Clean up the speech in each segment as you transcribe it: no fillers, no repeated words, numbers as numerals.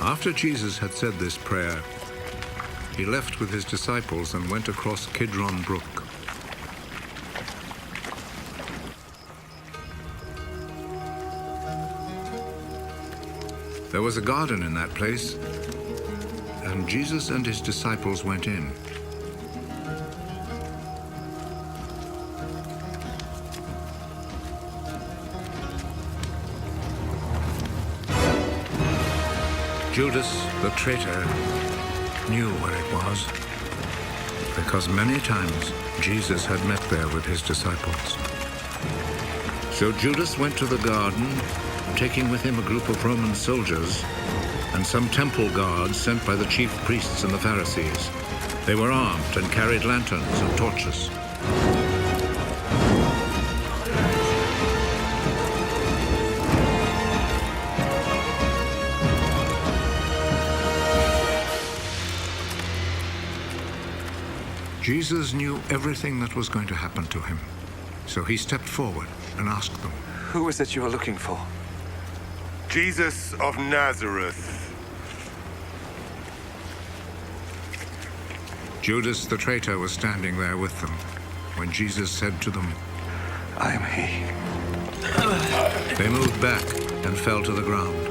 After Jesus had said this prayer, he left with his disciples and went across Kidron Brook. There was a garden in that place, and Jesus and his disciples went in. Judas, the traitor, knew where it was, because many times Jesus had met there with his disciples. So Judas went to the garden, taking with him a group of Roman soldiers and some temple guards sent by the chief priests and the Pharisees. They were armed and carried lanterns and torches. Jesus knew everything that was going to happen to him, so he stepped forward and asked them, "Who is it you are looking for?" Jesus of Nazareth. Judas the traitor was standing there with them when Jesus said to them, "I am he." They moved back and fell to the ground.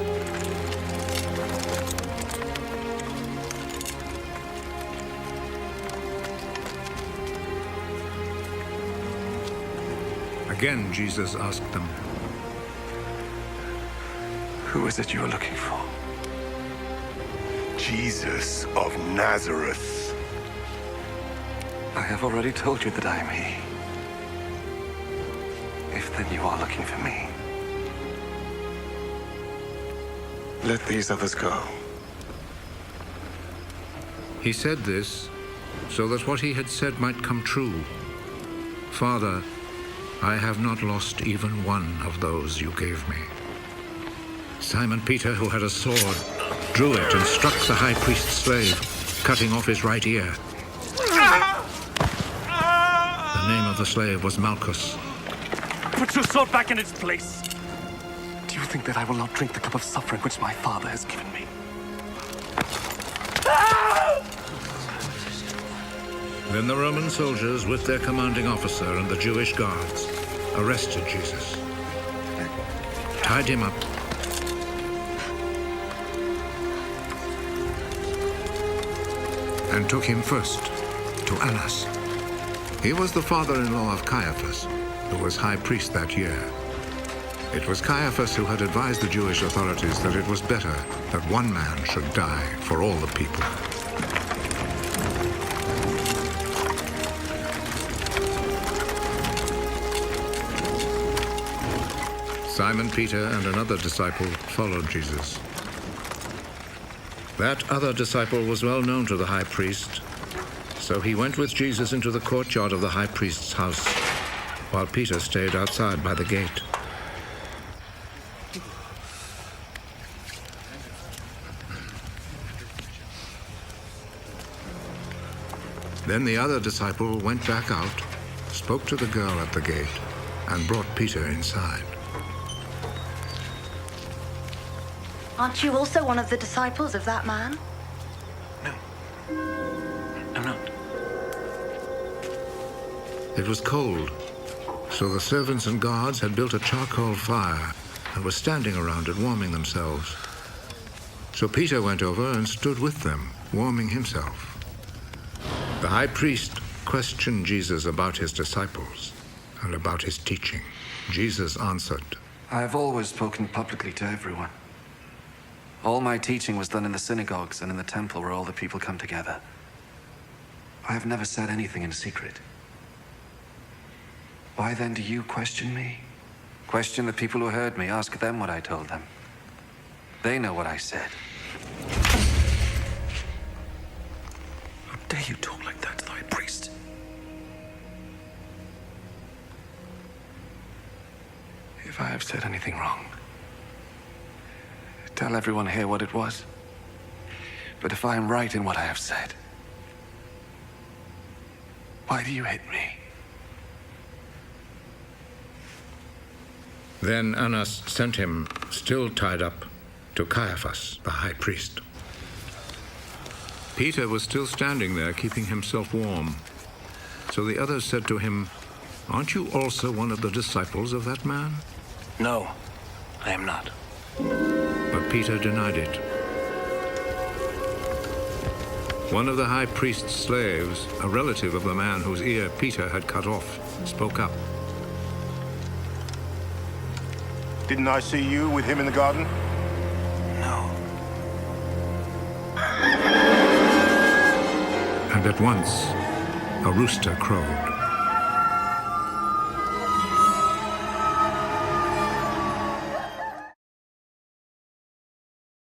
Again, Jesus asked them, "Who is it you are looking for?" Jesus of Nazareth. I have already told you that I am he. If then you are looking for me, let these others go. He said this so that what he had said might come true. Father, I have not lost even one of those you gave me. Simon Peter, who had a sword, drew it and struck the high priest's slave, cutting off his right ear. The name of the slave was Malchus. Put your sword back in its place. Do you think that I will not drink the cup of suffering which my father has given me? Then the Roman soldiers, with their commanding officer and the Jewish guards, arrested Jesus, tied him up, and took him first to Annas. He was the father-in-law of Caiaphas, who was high priest that year. It was Caiaphas who had advised the Jewish authorities that it was better that one man should die for all the people. Simon Peter and another disciple followed Jesus. That other disciple was well known to the high priest, so he went with Jesus into the courtyard of the high priest's house, while Peter stayed outside by the gate. Then the other disciple went back out, spoke to the girl at the gate, and brought Peter inside. Aren't you also one of the disciples of that man? No, I'm not. It was cold, so the servants and guards had built a charcoal fire and were standing around it warming themselves. So Peter went over and stood with them, warming himself. The high priest questioned Jesus about his disciples and about his teaching. Jesus answered, I have always spoken publicly to everyone. All my teaching was done in the synagogues and in the temple where all the people come together. I have never said anything in secret. Why then do you question me? Question the people who heard me. Ask them what I told them. They know what I said. How dare you talk like that to the high priest? If I have said anything wrong, tell everyone here what it was. But if I am right in what I have said, why do you hit me? Then Annas sent him, still tied up, to Caiaphas, the high priest. Peter was still standing there, keeping himself warm. So the others said to him, "Aren't you also one of the disciples of that man?" No, I am not. But Peter denied it. One of the high priest's slaves, a relative of the man whose ear Peter had cut off, spoke up. Didn't I see you with him in the garden? No. And at once, a rooster crowed.